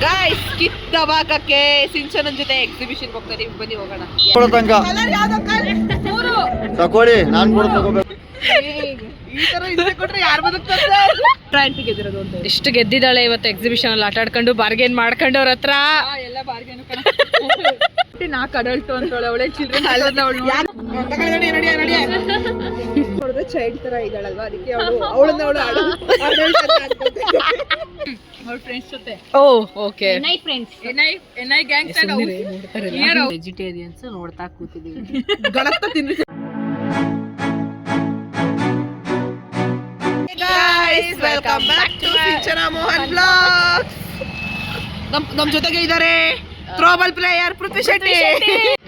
Guys ಕಿತ್ತವಾಗಕ್ಕೆ ಸಿಂಚನನ್ ಜೊತೆ exhibition ಹೋಗ್ತಾರೆ. ಬನ್ನಿ ಹೋಗೋಣ. ತಕೊಳ್ಳಿ, ನಾನ್ ಕೂಡ ತಗೋಬೇಕು. ಈ ತರ ಹಿಂದೆ ಕೊಟ್ರೆ ಯಾರು ಬದುಕ್ತಾರೆ? ಎಷ್ಟು ಗೆದ್ದಿದ್ದಾಳೆ ಇವತ್ತು ಎಕ್ಸಿಬಿಷನ್ ಅಲ್ಲಿ ಆಟ ಆಡ್ಕೊಂಡು ಬಾರ್ಗೇನ್ ಮಾಡ್ಕೊಂಡು ಅವ್ರ ಹತ್ರ ಎಲ್ಲ ಬಾರ್ಗೇನು ನಾಲ್ಕು ಅಡಲ್ಟು ಅಂತವಳೆ ಅವಳೆ ಚಿಲ್ಡ್ರನ್ ನೋಡಿದ್ರೆ ಚೈಲ್ಡ್ ತರ ಇದ್ದಾಳಲ್ವಾ, ಅದಕ್ಕೆ ಅವಳನ್ನ ಅವ್ರ ಫ್ರೆಂಡ್ಸ್ ಜೊತೆ. ಓ ಓಕೆ, ಎನ್ಐ ಫ್ರೆಂಡ್ಸ್, ಎನ್ಐ ಗ್ಯಾಂಗ್ಸ್ ವೆಜಿಟೇರಿಯನ್ಸ್ ನೋಡ್ತಾ ಕೂತಿದೀವಿ. ಗಣತ ತಿನ್ನಿ. Guys, welcome back to Sinchana Mohan blogs. ನಮ್ ಜೊತೆಗೆ ಇದ್ದಾರೆ ಥ್ರೋಬಾಲ್ ಪ್ಲೇಯರ್ ಪೃಥ್ವಿ ಶೆಟ್ಟಿ.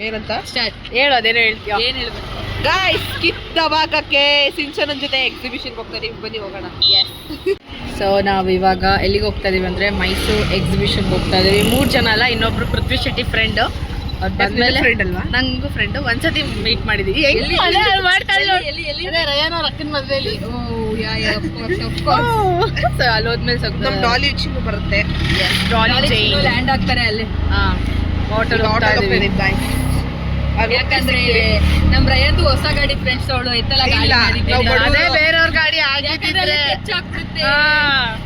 ಏನಂತ ಸ್ಟಾರ್ಟ್ ಹೇಳು, ಅದೇನೋ ಹೇಳ್ತೀಯ. ಏನ್ ಹೇಳ್ಬೇಕು? ಗಾಯ್ಸ್ ಕಿತ್ತವಾಗಕ್ಕೆ ಸಿಂಚನನ್ ಜೊತೆ ಎಕ್ಸಿಬಿಷನ್ ಹೋಗ್ತಾರೆ. ಬನ್ನಿ ಹೋಗೋಣ. ಸೊ ನಾವು ಇವಾಗ ಎಲ್ಲಿಗೆ ಹೋಗ್ತಾ ಇದೀವಿ ಅಂದ್ರೆ ಮೈಸೂರು ಎಕ್ಸಿಬಿಷನ್ ಹೋಗ್ತಾ ಇದೀವಿ. 3 ಜನ ಅಲ್ಲ, ಇನ್ನೊಬ್ರು ಪೃಥ್ವಿ ಶೆಟ್ಟಿ ಫ್ರೆಂಡ್. ಬಂದ್ಮೇಲೆ ಫ್ರೆಂಡ್ ಅಲ್ವಾ, ನಂಗೂ ಫ್ರೆಂಡ್. ಒಂದ್ಸತಿ ಮೀಟ್ ಮಾಡಿದೀವಿ. ರಯಾನ್ ಅವ್ರ ಅಕ್ಕನ ಮದ್ವೆಲಿ. ಅಲ್ಲಿ ಹೋದ್ಮೇಲೆ ಸ್ವಲ್ಪ ಡಾಲಿ ಚಿನ್ನು ಬರುತ್ತೆ. ಲ್ಯಾಂಡ್ ಆಗ್ತಾರೆ ಅಲ್ಲಿ. ವಾಟರ್ ಹೋಗ್ತಾ ಇದೀವಿ. ಯಾಕಂದ್ರೆ ನಮ್ ರಯಂದು ಹೊಸ ಗಾಡಿ ಫ್ರೆಂಡ್ಸ್ ಅವಳು ಎತ್ತಲ್ಲ ಅದೇ ಬೇರೆಯವ್ರ ಗಾಡಿ ಆಗಿದ್ರೆ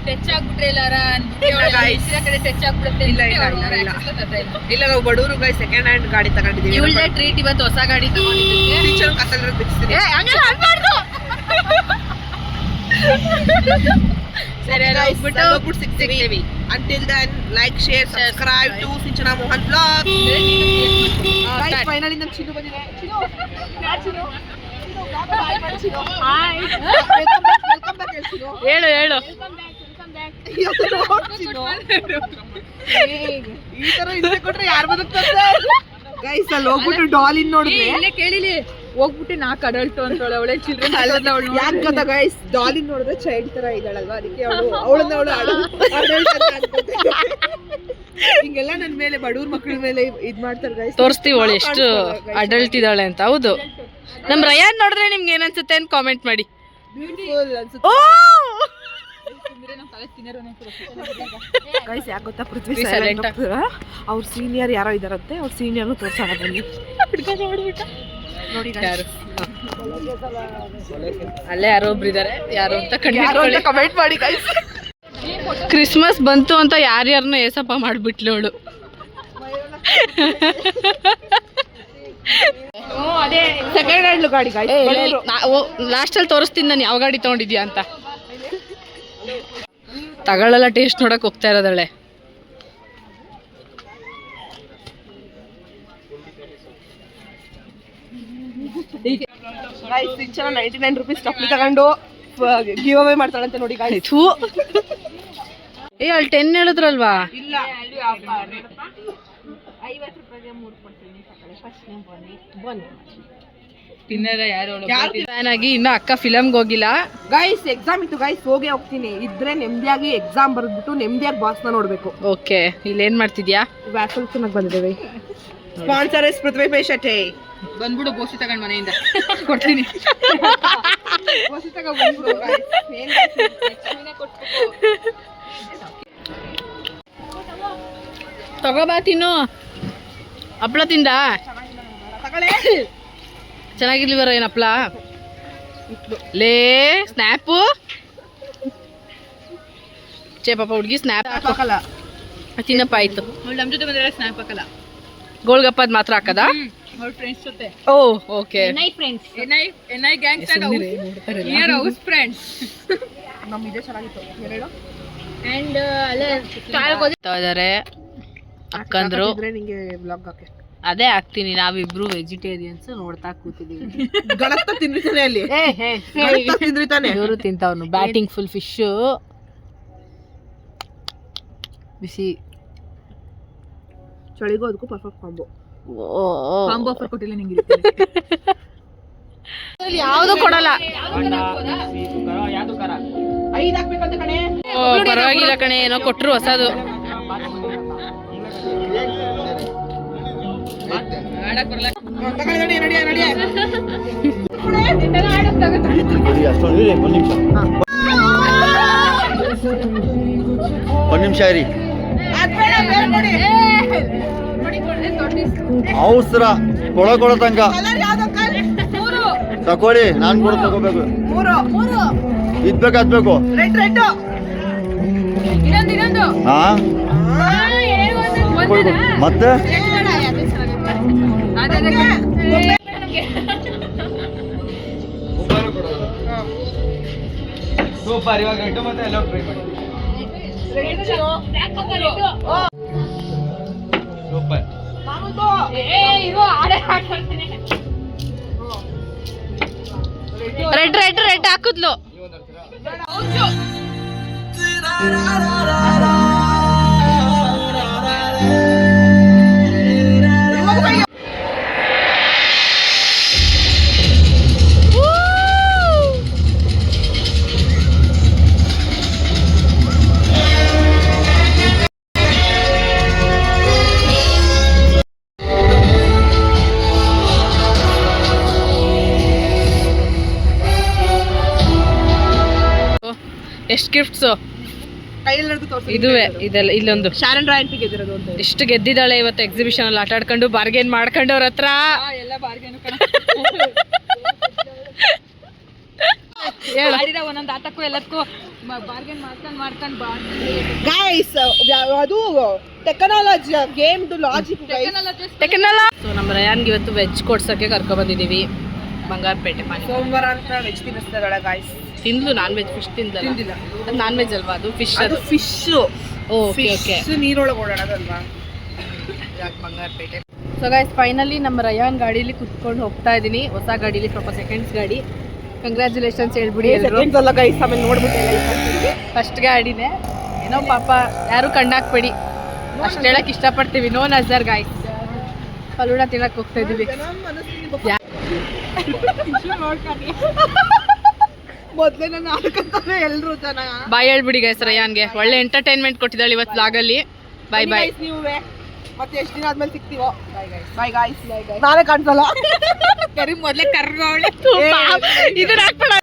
ಟಚ್ ಆಗ್ಬಿಟ್ರೆ ಎಲ್ಲಾರ ಕಡೆ ಟಚ್ ಆಗ್ಬಿಡುತ್ತೆ. ಇಲ್ಲ ನಾವು ಬಡವರು ಗೈ ಸೆಕೆಂಡ್ ಹ್ಯಾಂಡ್ ಗಾಡಿ ತಗೊಂಡಿದ್ದೀವಿ. ಇವಳ್ದೆ ಟ್ರೀಟ್ ಇವತ್ತು ಹೊಸ ಗಾಡಿ ತಗೊಂಡಿದ್ದೀವಿ. ಸರಿ ಹೋಗ್ಬಿಟ್ಟು ಸಿಗ್ತೀವಿ. Until then, like, share, subscribe to Sinchana Mohan blog. Finally ನಮ್ಮ ಚಿನ್ನು ಬಂದಿದೆ. ಹೇಳು ಹೇಳು. ಈ ತರ ಹಿಂದೆ ಕೊಟ್ರೆ ಯಾರು ಬದುಕ್ತಾರೆ? ಗೈಸ್ ಅಲ್ಲಿ ಹೋಗ್ಬಿಟ್ಟು ಡಾಲಿನ್ ನೋಡಿದ್ರೆ ಕೇಳಿಲಿ ಹೋಗ್ಬಿಟ್ಟು 4 ಅಡಲ್ಟು ಅಂತವಳೆ ಅವಳೆ ಚಿಲ್ಡ್ರನ್. ಯಾಕೆ ಗೊತ್ತಾ ಗೈಸ್, ಡಾಲಿನ್ ನೋಡಿದ್ರೆ ಚೈಲ್ಡ್ ತರ ಇದ್ದಾಳಲ್ವಾ, ಅದಕ್ಕೆ ಅವಳನ್ನ ಹಿಂಗೆಲ್ಲ ನನ್ ಮೇಲೆ ಬಡವ್ರ ಮಕ್ಕಳ ಮೇಲೆ ಇದ್ ಮಾಡ್ತಾರೆ ಗೈಸ್. ತೋರಿಸ್ತೀವಿ ಅವಳು ಎಷ್ಟು ಅಡಲ್ಟ್ ಇದ್ದಾಳೆ ಅಂತ. ಹೌದು, ನಮ್ ರಯಾನ್ ನೋಡಿದ್ರೆ ನಿಮ್ಗೆ ಏನನ್ಸುತ್ತೆ ಅಂತ ಕಾಮೆಂಟ್ ಮಾಡಿ. ಬ್ಯೂಟಿಫುಲ್ ಅನ್ಸುತ್ತೆ ಗೈಸ್. ಯಾಕೆ ಗೊತ್ತಾ, ಪೃಥ್ವಿ ಸೈಲೆಂಟ್ ಅವ್ರ ಸೀನಿಯರ್ ಯಾರೋ ಇದಾರಂತೆ, ಅವ್ರ ಸೀನಿಯರ್ನು ತೋರ್ಸೋಣ ಬನ್ನಿ. ನೋಡಿ ಅಲ್ಲೇ ಯಾರೋ ಒಬ್ರು ಇದಾರೆ, ಯಾರು ಅಂತ ಕಮೆಂಟ್ ಮಾಡಿ ಗೈಸ್. ಕ್ರಿಸ್ಮಸ್ ಬಂತು ಅಂತ ಯಾರ್ಯಾರನ್ನ ಏಸಪ್ಪ ಮಾಡ್ಬಿಟ್ಲು ಅವಳು. ಸೆಕೆಂಡ್ ಹ್ಯಾಂಡ್ ಗಾಡಿ ಲಾಸ್ಟ್ ಅಲ್ಲಿ ತೋರಿಸ್ತೀನಿ ನಾನು ಯಾವ ಗಾಡಿ ತಗೊಂಡಿದ್ಯಾ ಅಂತ. ತಗೊಳ್ಳಲ್ಲ, ಟೇಸ್ಟ್ ನೋಡಕ್ ಹೋಗ್ತಾ ಇರೋದಳೆ. ಸಿಂಚನ 99 ರೂಪೀಸ್ ಟಪ್ಲಿ ತಗೊಂಡು ಗಿವ್ ಅವೇ ಮಾಡ್ತಾಳಂತೆ ನೋಡಿ ಗಾಡಿ. ಏ ಅಲ್ಲಿ 10 ಹೇಳಿದ್ರಲ್ವಾ? ಇಲ್ಲ, 50 ರೂಪಾಯಿಗೆ 3 ಕೊಡ್ತೀನಿ. ಫ್ಯಾನ್ ಆಗಿ ಇನ್ನು ಅಕ್ಕ ಫಿಲಮ್ಗೆ ಹೋಗಿಲ್ಲ ಗೈಸ್. ಎಕ್ಸಾಮ್ ಇತ್ತು ಗೈಸ್, ಹೋಗ್ತೀನಿ. ಇದ್ರೆ ನೆಮ್ಮದಿಯಾಗಿ ಎಕ್ಸಾಮ್ ಬರೆದ್ಬಿಟ್ಟು ನೆಮ್ಮದಿಯಾಗಿ ಬಾಸ್ನ ನೋಡ್ಬೇಕು. ಓಕೆ, ಇಲ್ಲಿ ಏನ್ ಮಾಡ್ತಿದ್ಯಾ? ವ್ಯಾಸಲ್ ಚೆನ್ನಾಗಿ ಬಂದಿದ್ದೇವೆ. ಸ್ಪಾನ್ಸರ್ ಇಸ್ ಪೃಥ್ವಿ ಶೆಟ್ಟಿ. ಬಂದ್ಬಿಡು ಬೋಸಿ ತಗೊಂಡ್ ಮನೆಯಿಂದ ಕೊಡ್ತೀನಿ. ತಗೋಬಾ, ತಿನ್ನು. ಹಪ್ಳ ತಿಂದ ಚೆನ್ನಾಗಿರ್ಲಿವರ ಏನ್ ಹಪ್ಳ? ಲೇ ಸ್ನ್ಯಾಪು ಚೇ ಪಾಪ ಹುಡುಗಿ ಸ್ನ್ಯಾಪ್ ಹಾಕಲ್ಲ. ತಿನ್ನಪ್ಪ ಆಯ್ತು. ನಮ್ ಜೊತೆ ಬಂದ್ರೆ ಸ್ನ್ಯಾಪ್ ಹಾಕಲ್ಲ, ಗೋಲ್ಗಪ್ಪದ್ ಮಾತ್ರ ಹಾಕದ. ಫ್ರೆಂಡ್ಸ್ ಜೊತೆ. ಓ ಓಕೆ, ಎನ್ಐ ಫ್ರೆಂಡ್ಸ್, ಎನ್ಐ ಗ್ಯಾಂಗ್ಸ್ ಹಿಯರ್ ಹೌಸ್ ಫ್ರೆಂಡ್ಸ್. ನಮ್ಮ ಇದೆ ಚೆನ್ನಾಗಿತ್ತು ಎರಡು. ಅಂಡ್ ಅಲ್ಲೇ ಇದಾರೆ ಅಕ್ಕಂದ್ರು. ನಿಂಗೆ ಬ್ಲಾಗ್ ಹಾಕಿ ಅದೇ ಹಾಕ್ತೀನಿ. ನಾವಿಬ್ರು ವೆಜಿಟೇರಿಯನ್ಸ್ ನೋಡ್ತಾ ಕೂತಿದೀವಿ. ಗಣತ ತಿಂದಿರ್ತಾನೆ ಅಲ್ಲಿ, ತಿಂದಿರ್ತಾನೆ. ಇವರು ತಿಂತವನು ಬ್ಯಾಟಿಂಗ್ ಫುಲ್ ಫಿಶ್ ಬಿಸಿ. ಚಳಿಗೂ ಅದಕ್ಕೂ ಪರ್ಫೆಕ್ಟ್ ಕಾಂಬೋ. ಕಾಂಬೋ ಆಫರ್ ಕೊಟ್ಟಿಲ್ಲ ನಿಂಗೆ. ಯಾವುದು ಕೊಡಲ್ಲ. 5 ಹಾಕ್ಬೇಕಂತ ಕಣೆ. ಪರವಾಗಿಲ್ಲ ಕಣೆ, ಏನೋ ಕೊಟ್ರು ಹೊಸದು. ಒಂದು ನಿಮಿಷ ಇರಿ. ಅವಸರ ಕೊಡೋ ತನಕ ಕಲರ್ ಯಾವ್ದು ಅಂಕಲ್? ತಕೊಳ್ಳಿ ನಾನು ಕೂಡ ತಗೋಬೇಕು. ಮೂರು ಇದ್ಬೇಕು ರೆಡ್ ಹಾ ಮತ್ತೆ ಸೂಪರ್. ಇವಾಗ ರೆಡ್ ಮತ್ತೆ ಎಲ್ಲ ಟ್ರೈ ಮಾಡಿ. ಸೂಪರ್. ರೆಡ್ ಹಾಕುದ್ಲು. ಎಷ್ಟು ಗಿಫ್ಟ್ಸು ಕೈಯಲ್ಲಿ ತೋರಿಸಿ. ಇದುವೆ ಇದೆಲ್ಲ ಇಲ್ಲೊಂದು ಶಾರನ್ ರಾಯನ್ ಗೆದ್ದಿರೋದು ಅಂತ. ಎಷ್ಟು ಗೆದ್ದಿದ್ದಾಳೆ ಇವತ್ತು ಎಕ್ಸಿಬಿಷನ್ ಅಲ್ಲಿ ಆಟ ಆಡ್ಕೊಂಡು ಬಾರ್ಗೇನ್ ಮಾಡ್ಕೊಂಡು ಅವ್ರ ಹತ್ರ. ಎಲ್ಲ ಬಾರ್ಗೇನು ಒಂದೊಂದು ಆಟಕ್ಕೂ ಎಲ್ಲದಕ್ಕೂ ಬಾರ್ಗೇನ್ ಮಾಡ್ಕೊಂಡು ಗೈಸ್ ಅದು ಟೆಕ್ನಾಲಜಿ ಗೇಮ್ ಲಾಜಿಕ್ ಸೊ ನಮ್ಮ ರಯಾನ್ಗೆ ಇವತ್ತು ವೆಜ್ ಕೊಡ್ಸೋಕ್ಕೆ ಕರ್ಕೊಬಂದಿದ್ದೀವಿ ಬಂಗಾರಪೇಟೆ ಮನೆ. ಸೋಮವಾರ ಅಂತ ವೆಜ್ ತಿನ್ನಿಸ್ತಾಳೆ ಗೈಸ್. ತಿಂದ್ಲು ನಾನ್ ವೆಜ್ ಫಿಶ್ ತಿಂದಿಲ್ಲ. ಅದು ನಾನ್ ವೆಜ್ ಅಲ್ವಾ? ಅದು ಫಿಶ್. ಅದು ಫಿಶ್. Okay okay. ನೀರೊಳಗೆ ಓಡಾಡೋದಲ್ವಾ? ಬಂಗಾರಪೇಟೆ. ಸೊ ಗೈಸ್ ಫೈನಲಿ ನಮ್ಮ ರಯಾನ್ ಗಾಡೀಲಿ ಕುತ್ಕೊಂಡು ಹೋಗ್ತಾ ಇದ್ದೀನಿ. ಹೊಸ ಗಾಡೀಲಿ, ಸ್ವಲ್ಪ ಸೆಕೆಂಡ್ಸ್ ಗಾಡಿ. ಕಂಗ್ರ್ಯಾಚುಲೇಷನ್ಸ್ ಹೇಳ್ಬಿಡಿ ಎಲ್ಲರೂ. ಅಲ್ಲ ಗೈಸ್, ಆಮೇಲೆ ನೋಡ್ಬಿಟ್ಟೆ ಫಸ್ಟ್ ಗಾಡಿನೇ. ಏನೋ ಪಾಪ ಯಾರು ಕಣ್ಣಾಕ್ಬೇಡಿ, ಅಷ್ಟು ಹೇಳಕ್ ಇಷ್ಟಪಡ್ತೀವಿ. No ನಜರ್ guys. ಫಲೂಡ ತಿನ್ನಕ್ ಹೋಗ್ತಾ ಇದೀವಿ. ಮೊದ್ಲೇ ನಾನು ಆಡ್ಕೊಂತಾನೆ ಎಲ್ರು ಜನ. ಬಾಯ್ ಹೇಳ್ಬಿಡಿ ಗೈಸ್ ರಯಾನ್ಗೆ. ಒಳ್ಳೆ ಎಂಟರ್ಟೈನ್ಮೆಂಟ್ ಕೊಟ್ಟಿದ್ದಾಳೆ ಇವತ್ತು ವ್ಲಾಗಲ್ಲಿ. ಬಾಯ್ ಬಾಯ್. ನೀವೇ ಮತ್ತೆ ಎಷ್ಟು ದಿನ ಆದ್ಮೇಲೆ ಸಿಗ್ತೀವೋ. Bye guys. ನಾನೇ ಕಾಣಿಸಲ್ಲ. ಮೊದ್ಲೇ ಕರ್ಗೋಳೆ ಇದನ್ನ ಹಾಕ್ಬೇಡ.